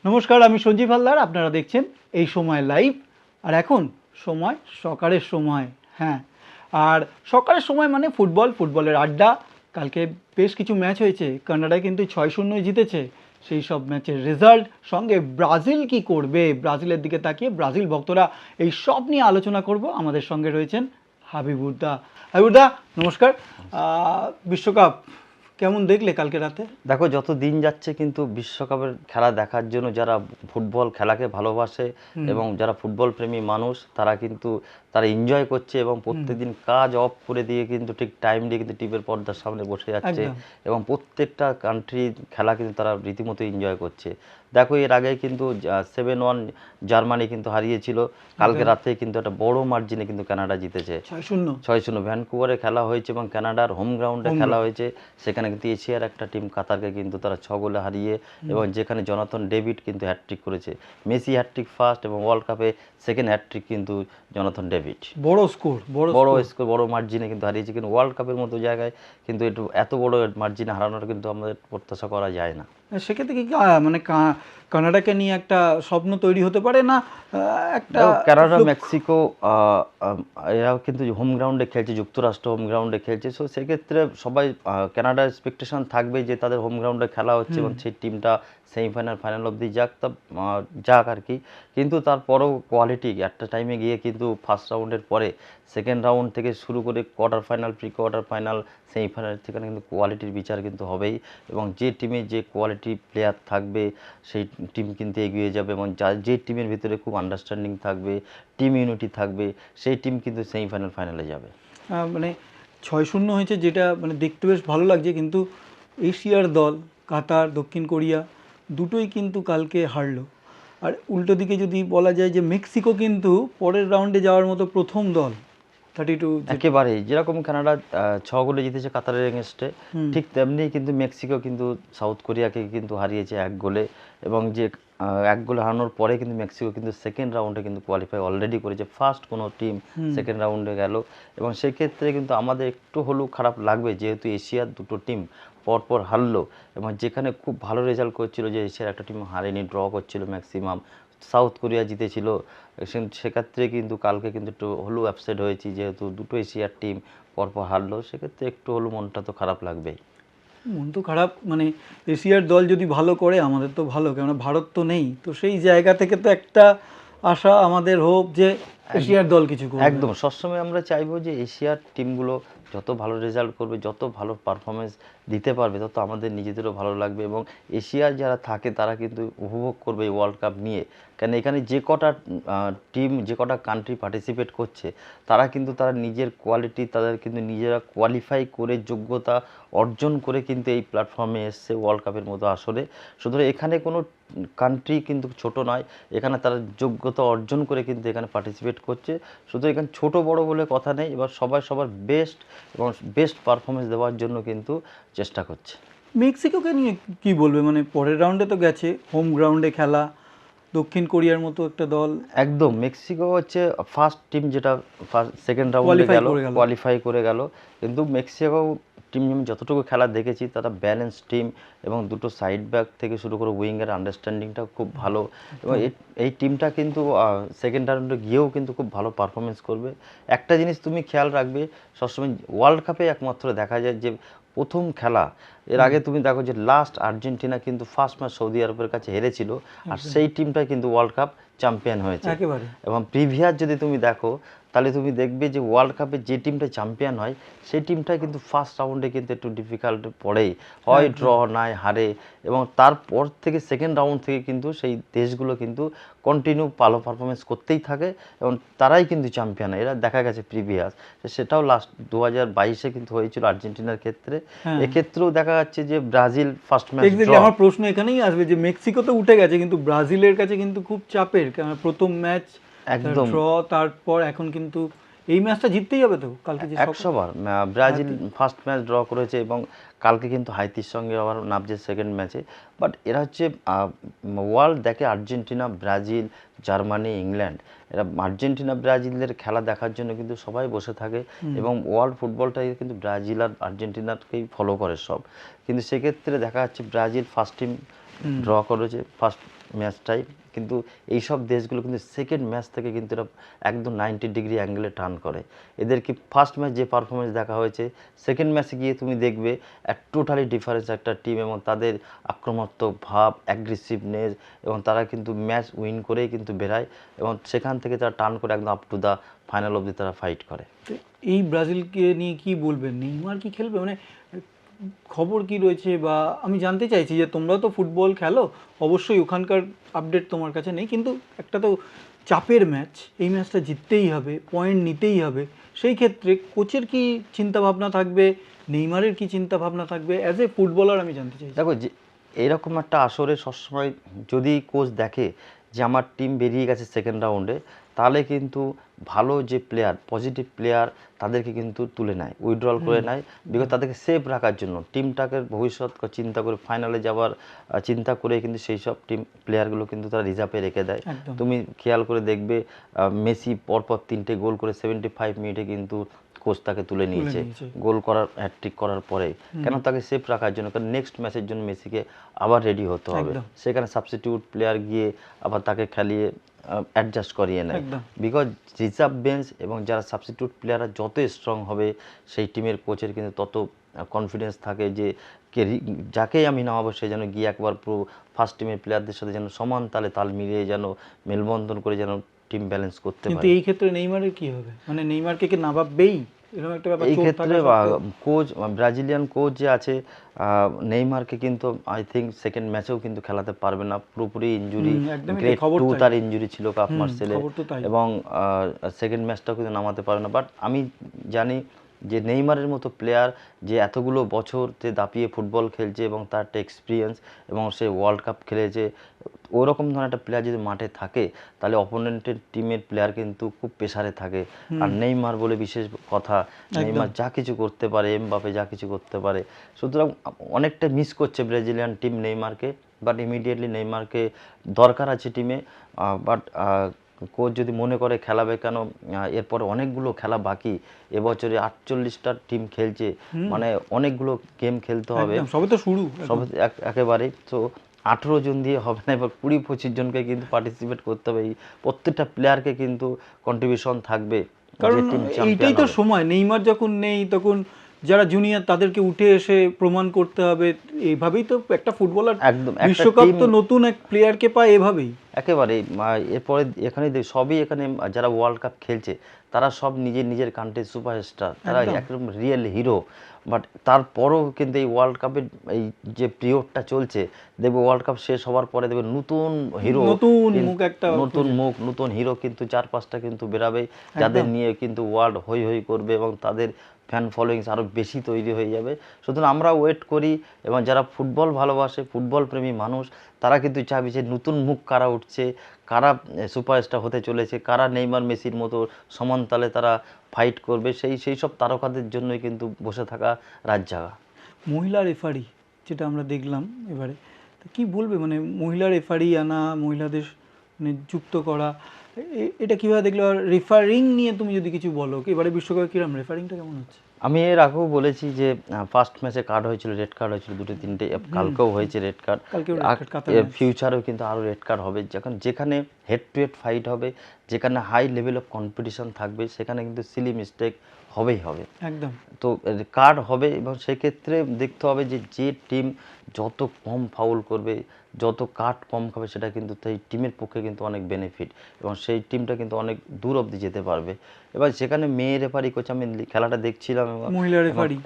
নমস্কার, আমি সঞ্জীব হালদার। আপনারা দেখছেন এই সময় লাইভ। আর এখন সময় সকালের সময়। হ্যাঁ, আর সকালের সময় মানে ফুটবলের আড্ডা। কালকে বেশ কিছু ম্যাচ হয়েছে। কানাডায় কিন্তু 6-0 জিতেছে। সেই সব ম্যাচের রেজাল্ট, সঙ্গে ব্রাজিল কি করবে, ব্রাজিলের দিকে তাকিয়ে ব্রাজিল ভক্তরা এই সব নিয়ে আলোচনা করব। আমাদের সঙ্গে রয়েছেন হাবিবুরদা। হাবিবুরদা নমস্কার। বিশ্বকাপ কেমন দেখলে কালকে রাতে? দেখো, যত দিন যাচ্ছে কিন্তু বিশ্বকাপের খেলা দেখার জন্য যারা ফুটবল খেলাকে ভালোবাসে এবং যারা ফুটবল প্রেমী মানুষ তারা এনজয় করছে এবং প্রত্যেকদিন কাজ অফ করে দিয়ে কিন্তু ঠিক টাইম দিয়ে কিন্তু টিভির পর্দার সামনে বসে যাচ্ছে এবং প্রত্যেকটা কান্ট্রি খেলা কিন্তু তারা রীতিমতো এনজয় করছে। দেখো, এর আগে কিন্তু 7-1 জার্মানি কিন্তু হারিয়েছিল। কালকে রাতে কিন্তু একটা বড় মার্জিনে কিন্তু কানাডা জিতেছে 6-0। ভ্যানকুভারে খেলা হয়েছে এবং কানাডার হোম গ্রাউন্ডে খেলা হয়েছে। সেখানে কিন্তু এশিয়ার একটা টিম কাতারকে কিন্তু তারা 6 গোলে হারিয়ে, এবং যেখানে জনাথন ডেভিড কিন্তু হ্যাটট্রিক করেছে। মেসি হ্যাটট্রিক ফার্স্ট এবং ওয়ার্ল্ড কাপে সেকেন্ড হ্যাটট্রিক কিন্তু জনাথন ডেভিড। বড় স্কোর, বড় মার্জিনে কিন্তু হারিয়েছে। কিন্তু ওয়ার্ল্ড কাপের মতো জায়গায় কিন্তু এত বড় মার্জিনে হারানোর কিন্তু আমাদের প্রত্যাশা করা যায় না। সেক্ষেত্রে কি মানে কানাডাকে নিয়ে একটা স্বপ্ন তৈরি হতে পারে না? একটা কানাডা, মেক্সিকো এরাও কিন্তু হোম গ্রাউন্ডে খেলছে, যুক্তরাষ্ট্র হোম গ্রাউন্ডে খেলছে। সো সেক্ষেত্রে সবাই কানাডার এক্সপেকটেশন থাকবে যে তাদের হোম গ্রাউন্ডে খেলা হচ্ছে এবং সেই টিমটা সেমিফাইনাল, ফাইনাল অবধি যাক আর কি। কিন্তু তারপরেও কোয়ালিটি একটা টাইমে গিয়ে কিন্তু ফার্স্ট রাউন্ডের পরে সেকেন্ড রাউন্ড থেকে শুরু করে quarter final, pre quarter final, semifinal, সেখানে কিন্তু কোয়ালিটির বিচার কিন্তু হবেই। এবং যে টিমে যে কোয়ালিটি প্লেয়ার থাকবে সেই টিম কিন্তু এগিয়ে যাবে, এবং যে টিমের ভিতরে খুব আন্ডারস্ট্যান্ডিং থাকবে, টিম ইউনিটি থাকবে, সেই টিম কিন্তু সেমিফাইনাল, ফাইনালে যাবে। মানে 6-0 হয়েছে, যেটা মানে দেখতে বেশ ভালো লাগছে। কিন্তু এশিয়ার দল কাতার, দক্ষিণ কোরিয়া দুটোই কিন্তু কালকে হারলো। আর উল্টো দিকে যদি বলা যায় যে মেক্সিকো কিন্তু পরের রাউন্ডে যাওয়ার মতো প্রথম দল। 32 একেবারেই যেরকম কানাডা 6 গোলে জিতেছে কাতারের এগেনস্টে, ঠিক তেমনি কিন্তু মেক্সিকো কিন্তু সাউথ কোরিয়াকে কিন্তু হারিয়েছে 1 গোলে। এবং যে 1 গোলে হারানোর পরে কিন্তু মেক্সিকো কিন্তু সেকেন্ড রাউন্ডে কিন্তু কোয়ালিফাই অলরেডি করেছে। ফার্স্ট কোনো টিম সেকেন্ড রাউন্ডে গেল, এবং সেক্ষেত্রে কিন্তু আমাদের একটু হলেও খারাপ লাগবে, যেহেতু এশিয়ার দুটো টিম পরপর হারলো, এবং যেখানে খুব ভালো রেজাল্ট করছিল, যে এশিয়ার একটা টিম হারেনি, ড্র করছিল ম্যাক্সিমাম, সাউথ কোরিয়া জিতেছিল। সেক্ষেত্রে কিন্তু কালকে কিন্তু একটু হলেও আপসেট হয়েছি, যেহেতু দুটো এশিয়ার টিম পরপর হারলো। সেক্ষেত্রে একটু হলেও মনটা তো খারাপ লাগবেই। মন তো খারাপ, মানে এশিয়ার দল যদি ভালো করে আমাদের তো ভালো, কেননা ভারত তো নেই। তো সেই জায়গা থেকে তো একটা আশা, আমাদের হোপ যে এশিয়ার দল কিছু করবে। একদম, সবসময় আমরা চাইবো যে এশিয়ার টিমগুলো যত ভালো রেজাল্ট করবে, যত ভালো পারফরমেন্স দিতে পারবে, তত আমাদের নিজেদেরও ভালো লাগবে, এবং এশিয়ার যারা থাকে তারা কিন্তু উপভোগ করবে এই ওয়ার্ল্ড কাপ নিয়ে। কেন এখানে যে কটা টিম, যে কটা কান্ট্রি পার্টিসিপেট করছে, তারা নিজের কোয়ালিটি, তাদের কিন্তু নিজেরা কোয়ালিফাই করে যোগ্যতা অর্জন করে কিন্তু এই প্ল্যাটফর্মে এসছে ওয়ার্ল্ড কাপের মতো আসরে। সুতরাং এখানে কোনো কান্ট্রি কিন্তু ছোট নয়, এখানে তারা যোগ্যতা অর্জন করে কিন্তু এখানে পার্টিসিপেট করছে। শুধু এখানে ছোট বড় বলে কথা নেই, এবার সবাই সবার বেস্ট এবং বেস্ট পারফরমেন্স দেওয়ার জন্য কিন্তু চেষ্টা করছে। মেক্সিকোকে নিয়ে কি বলবে? মানে পরের রাউন্ডে তো গেছে, হোম গ্রাউন্ডে খেলা, দক্ষিণ কোরিয়ার মতো একটা দল। একদম, মেক্সিকো হচ্ছে ফার্স্ট টিম যেটা সেকেন্ড রাউন্ডে গেল, কোয়ালিফাই করে গেল। কিন্তু মেক্সিকো টিম আমি যতটুকু খেলা দেখেছি, তারা ব্যালেন্স টিম, এবং দুটো সাইড ব্যাক থেকে শুরু করে উইংয়ের আন্ডারস্ট্যান্ডিংটা খুব ভালো। এবং এই টিমটা কিন্তু সেকেন্ড রাউন্ডে গিয়েও কিন্তু খুব ভালো পারফরমেন্স করবে। একটা জিনিস তুমি খেয়াল রাখবে, সবসময় ওয়ার্ল্ড কাপে একমাত্র দেখা যায় যে প্রথম খেলা, এর আগে তুমি দেখো যে লাস্ট আর্জেন্টিনা কিন্তু ফার্স্ট ম্যাচ সৌদি আরবের কাছে হেরেছিল, আর সেই টিমটাই কিন্তু ওয়ার্ল্ড কাপ চ্যাম্পিয়ন হয়েছে। এবং প্রিভিয়াস যদি তুমি দেখো, তাহলে তুমি দেখবে যে ওয়ার্ল্ড কাপে যে টিমটা চ্যাম্পিয়ন হয়, সেই টিমটা কিন্তু ফার্স্ট রাউন্ডে কিন্তু একটু ডিফিকাল্ট পড়েই, হয় ড্র নয় হারে, এবং তারপর থেকে সেকেন্ড রাউন্ড থেকে কিন্তু সেই দেশগুলো কিন্তু কন্টিনিউ ভালো পারফরমেন্স করতেই থাকে, এবং তারাই কিন্তু চ্যাম্পিয়ন হয়। এরা দেখা গেছে প্রিভিয়াস, সেটাও লাস্ট 2022-এ কিন্তু হয়েছিল আর্জেন্টিনার ক্ষেত্রে। এক্ষেত্রেও দেখা যাচ্ছে যে ব্রাজিল ফার্স্ট ম্যাচ ড্র। আমার প্রশ্ন এখানেই আসবে যে মেক্সিকো তো উঠে গেছে, কিন্তু ব্রাজিলের কাছে কিন্তু খুব চাপের, কারণ প্রথম ম্যাচ একদম ড্র, তারপর এখন কিন্তু এই ম্যাচটা জিততেই হবে তো কালকে। যে 100 বার ব্রাজিল ফার্স্ট ম্যাচ ড্র করেছে, এবং কালকে কিন্তু হাইতির সঙ্গে আবার নামছে সেকেন্ড ম্যাচে। বাট এরা হচ্ছে ওয়ার্ল্ড দেখে আর্জেন্টিনা, ব্রাজিল, জার্মানি, ইংল্যান্ড। এরা আর্জেন্টিনা ব্রাজিলের খেলা দেখার জন্য কিন্তু সবাই বসে থাকে, এবং ওয়ার্ল্ড ফুটবলটাই কিন্তু ব্রাজিল আর আর্জেন্টিনাকেই ফলো করে সব। কিন্তু সেক্ষেত্রে দেখা যাচ্ছে ব্রাজিল ফার্স্ট টিম ড্র করেছে ফার্স্ট ম্যাচটাই, কিন্তু এইসব দেশগুলো কিন্তু সেকেন্ড ম্যাচ থেকে কিন্তু এরা একদম 90 ডিগ্রি অ্যাঙ্গেলে টার্ন করে। এদেরকে ফার্স্ট ম্যাচ যে পারফরমেন্স দেখা হয়েছে, সেকেন্ড ম্যাচে গিয়ে তুমি দেখবে এক টোটালি ডিফারেন্স একটা টিম, এবং তাদের আক্রমণাত্মক ভাব, অ্যাগ্রেসিভনেস, এবং তারা কিন্তু ম্যাচ উইন করেই কিন্তু বেরায়, এবং সেখান থেকে তারা টার্ন করে একদম আপ টু দ্য ফাইনাল অবধি তারা ফাইট করে। এই ব্রাজিলকে নিয়ে কি বলবেন, নেইমার কি খেলবে, মানে খবর কি রয়েছে? বা আমি জানতে চাইছি যে তোমরাও তো ফুটবল খেলো, অবশ্যই ওখানকার আপডেট তোমার কাছে নেই, কিন্তু একটা তো চাপের ম্যাচ, এই ম্যাচটা জিততেই হবে, পয়েন্ট নিতেই হবে, সেই ক্ষেত্রে কোচের কি চিন্তা ভাবনা থাকবে, নেইমারের কি চিন্তা ভাবনা থাকবে অ্যাজ এ ফুটবলার, আমি জানতে চাই। দেখো, যে এরকম একটা আসরে সবসময় যদি কোচ দেখে যে আমার টিম বেরিয়ে গেছে সেকেন্ড রাউন্ডে, তাহলে কিন্তু ভালো যে প্লেয়ার, পজিটিভ প্লেয়ার, তাদেরকে কিন্তু তুলে নেয়, উইথড্রল করে নেয়, বিকজ তাদেরকে সেফ রাখার জন্য, টিমটাকে ভবিষ্যৎ চিন্তা করে, ফাইনালে যাওয়ার চিন্তা করে কিন্তু সেই সব টিম প্লেয়ারগুলো কিন্তু তারা রিজার্ভে রেখে দেয়। তুমি খেয়াল করে দেখবে মেসি পরপর 3টে গোল করে 75 মিনিটে কিন্তু কোচ তাকে তুলে নিয়েছে গোল করার, হ্যাটট্রিক করার পরে। কেন? তাকে সেফ রাখার জন্য, কারণ নেক্সট ম্যাচের জন্য মেসিকে আবার রেডি হতে হবে, সেখানে সাবস্টিটিউট প্লেয়ার গিয়ে আবার তাকে খেলিয়ে অ্যাডজাস্ট করিয়ে নেয়, বিকজ রিজার্ভ বেঞ্চ এবং যারা সাবস্টিটিউট প্লেয়াররা যত স্ট্রং হবে, সেই টিমের কোচের কিন্তু তত কনফিডেন্স থাকে যে যাকেই আমি নামাবো সে যেন গিয়ে একবার পুরো ফার্স্ট টিমের প্লেয়ারদের সাথে যেন সমান তালে তাল মিলিয়ে যেন মেলবন্ধন করে যেন টিম ব্যালেন্স করতে পারে। কিন্তু এই ক্ষেত্রে নেইমারের কি হবে, মানে নেইমারকে কি নামাবেই? এই ক্ষেত্রে কোচ, ব্রাজিলিয়ান কোচ যে আছে, নেইমারকে কিন্তু আই থিঙ্ক সেকেন্ড ম্যাচেও কিন্তু খেলাতে পারবে না, পুরোপুরি ইনজুরি, গ্রেড 2 তার ইনজুরি ছিল কাপ মার্সেলে, এবং সেকেন্ড ম্যাচটাও কিন্তু নামাতে পারবে না। বাট আমি জানি যে নেইমারের মতো প্লেয়ার যে এতগুলো বছর দাপিয়ে ফুটবল খেলছে, এবং তার একটা এক্সপিরিয়েন্স, এবং সে ওয়ার্ল্ড কাপ খেলেছে, ওরকম ধরনের একটা প্লেয়ার যদি মাঠে থাকে, তাহলে অপোনেন্টের টিমের প্লেয়ার কিন্তু খুব প্রেসারে থাকে। আর নেইমার বলে বিশেষ কথা, নেইমার যা কিছু করতে পারে, এমবাপে যা কিছু করতে পারে, সুতরাং অনেকটা মিস করছে ব্রাজিলিয়ান টিম নেইমারকে। বাট ইমিডিয়েটলি নেইমারকে দরকার আছে টিমে। বাট কোচ যদি মনে করে খেলাবে, কেন এরপরে অনেকগুলো খেলা বাকি, এবছরে 48টা টিম খেলছে, মানে অনেকগুলো গেম খেলতে হবে, সবে তো শুরু, সবে একেবারেই। তো 18 জন দিয়ে হবে না, এবার 20-25 জনকে কিন্তু পার্টিসিপেট করতে হবে, প্রত্যেকটা প্লেয়ারকে কিন্তু কন্ট্রিবিউশন থাকবে, কারণ এইটাই তো সময়, নেইমার যখন নেই তখন যারা জুনিয়র তাদেরকে উঠে এসে প্রমাণ করতে হবে, এইভাবেই তো একটা ফুটবলার, একদম বিশ্বকাপ তো নতুন এক প্লেয়ারকে পায় এভাবেই, একেবারে। এরপরে এখানে সবই, এখানে যারা ওয়ার্ল্ড কাপ খেলছে তারা সব নিজের নিজের কান্ট্রির সুপারস্টার, তারা একদম রিয়েল হিরো। বাট তারপরও কিন্তু এই ওয়ার্ল্ড কাপের এই যে পিরিয়ডটা চলছে, দেখবে ওয়ার্ল্ড কাপ শেষ হওয়ার পরে দেখবে নতুন হিরো, নতুন মুখ, নতুন হিরো কিন্তু 4-5টা কিন্তু বেরাবে, যাদের নিয়ে কিন্তু ওয়ার্ল্ড হই হই করবে, এবং তাদের ফ্যান ফলোয়িংস আরও বেশি তৈরি হয়ে যাবে। সুতরাং আমরা ওয়েট করি, এবং যারা ফুটবল ভালোবাসে, ফুটবল প্রেমী মানুষ, তারা কিন্তু চাইবে যে নতুন মুখ কারা উঠছে, কারা সুপারস্টার হতে চলেছে, কারা নেইমার মেসির মতো সমান তালে তারা ফাইট করবে, সেই সব তারকাদের জন্যই কিন্তু বসে থাকা রাত জাগা। মহিলা রেফারি যেটা আমরা দেখলাম এবারে, কি বলবে, মানে মহিলা রেফারি আনা, মহিলাদের মানে যুক্ত করা, এটা কীভাবে দেখলে? আর রেফারিং নিয়ে তুমি যদি কিছু বলো, এবারে বিশ্বকাপে কিরকম রেফারিংটা কেমন হচ্ছে? আমি এর আগেও বলেছি যে ফার্স্ট ম্যাচে কার্ড হয়েছিল, রেড কার্ড হয়েছিল 2-3টে, কালকেও হয়েছে রেড কার্ড, ফিউচারেও কিন্তু আরও রেড কার্ড হবে। যেখানে হেড টু হেড ফাইট হবে, যেখানে হাই লেভেল অফ কম্পিটিশন থাকবে, সেখানে কিন্তু সিলি মিস্টেক হবেই হবে, একদম। তো কার্ড হবে, এবং সেক্ষেত্রে দেখতে হবে যে টিম যত কম ফাউল করবে, যত কাট কম খাবে, সেটা কিন্তু সেই টিমের পক্ষে কিন্তু অনেক বেনিফিট, এবং সেই টিমটা কিন্তু অনেক দূর অবধি যেতে পারবে। এবার সেখানে মেয়ে রেফারি করছে, আমি খেলাটা দেখছিলাম,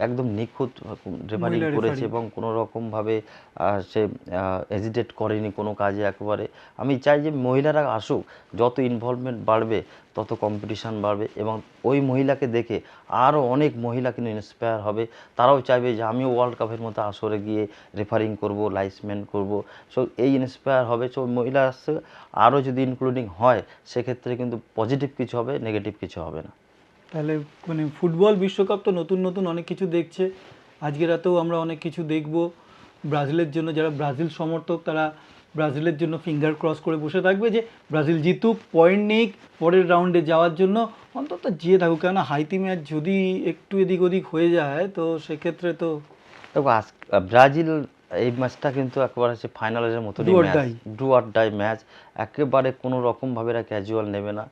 একদম নিখুঁত রেফারি করেছে, এবং কোনো রকমভাবে সে হেজিটেট করেনি কোনো কাজে একেবারে। আমি চাই যে মহিলারা আসুক, যত ইনভলভমেন্ট বাড়বে তত কম্পিটিশান বাড়বে, এবং ওই মহিলাকে দেখে আরও অনেক মহিলা কিন্তু ইন্সপায়ার হবে, তারাও চাইবে যে আমিও ওয়ার্ল্ড কাপের মতো আসরে গিয়ে রেফারিং করব, লাইসম্যান করব। সো এই ইন্সপায়ার হবে। সো মহিলা আসছে আরও যদি ইনক্লুডিং হয়, সেক্ষেত্রে কিন্তু পজিটিভ কিছু হবে, নেগেটিভ কিছু হবে না। তাহলে মানে ফুটবল বিশ্বকাপ তো নতুন নতুন অনেক কিছু দেখছে, আজকে রাতেও আমরা অনেক কিছু দেখব। ব্রাজিলের জন্য, যারা ব্রাজিল সমর্থক তারা ব্রাজিলের জন্য ফিঙ্গার ক্রস করে বসে থাকবে যে ব্রাজিল জিতুক, পয়েন্ট নিক, পরের রাউন্ডে যাওয়ার জন্য অন্তত জিয়ে থাকুক। কেননা হাইতি ম্যাচ যদি একটু এদিক ওদিক হয়ে যায়, তো সেক্ষেত্রে তো দেখো ব্রাজিল এই ম্যাচটা কিন্তু একেবারে হচ্ছে ফাইনালের মতো Do or match, die। Do or die match. একেবারে কোনো রকমভাবে এরা ক্যাজুয়াল নেবে না।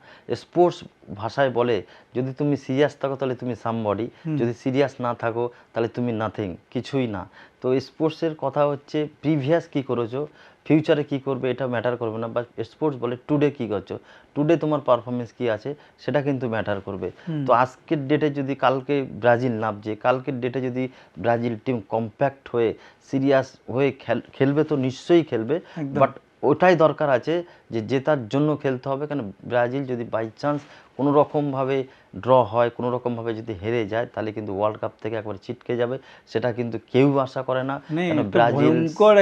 স্পোর্টস ভাষায় বলে, যদি তুমি সিরিয়াস থাকো তাহলে তুমি সামবডি, যদি সিরিয়াস না থাকো তাহলে তুমি নাথিং, কিছুই না। তো স্পোর্টসের কথা হচ্ছে প্রিভিয়াস কী করেছো, ফিউচারে কী করবে এটা ম্যাটার করবে না, বা স্পোর্টস বলে টুডে কী করছো, টুডে তোমার পারফরমেন্স কী আছে সেটা কিন্তু ম্যাটার করবে। তো আজকের ডেটে যদি কালকে ব্রাজিল নামছে, কালকের ডেটে যদি ব্রাজিল টিম কম্প্যাক্ট হয়ে সিরিয়াস হয়ে খেলবে তো নিশ্চয়ই খেলবে, বাট ওটাই দরকার আছে যে জেতার জন্য খেলতে হবে। কারণ ব্রাজিল যদি বাই চান্স কোনো রকমভাবে ড্র হয়, কোনো রকমভাবে যদি হেরে যায়, তাহলে কিন্তু ওয়ার্ল্ড কাপ থেকে একবার ছিটকে যাবে। সেটা কিন্তু কেউ আশা করে না, কারণ ব্রাজিল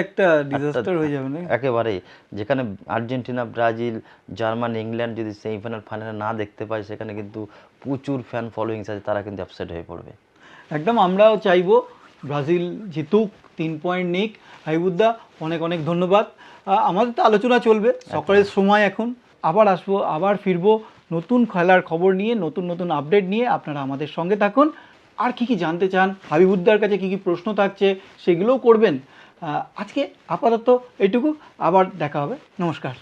একটা ডিজাস্টার হয়ে যাবে না একেবারেই। যেখানে আর্জেন্টিনা, ব্রাজিল, জার্মানি, ইংল্যান্ড যদি সেমিফাইনাল ফাইনালে না দেখতে পায়, সেখানে কিন্তু প্রচুর ফ্যান ফলোয়িংস আছে, তারা কিন্তু আপসেট হয়ে পড়বে। একদম আমরাও চাইবো ব্রাজিল জিতুক, 3 পয়েন্ট নিক। হাবিবুদ্দা, অনেক অনেক ধন্যবাদ। আমাদের তো আলোচনা চলবে, সকালের সময় এখন আবার আসবো, আবার ফিরবো নতুন খেলার খবর নিয়ে, নতুন নতুন আপডেট নিয়ে। আপনারা আমাদের সঙ্গে থাকুন। আর কি কি জানতে চান, হাবিবুদ্দার কাছে কি কি প্রশ্ন থাকছে সেগুলোও করবেন। আজকে আপাতত এইটুকু, আবার দেখা হবে, নমস্কার।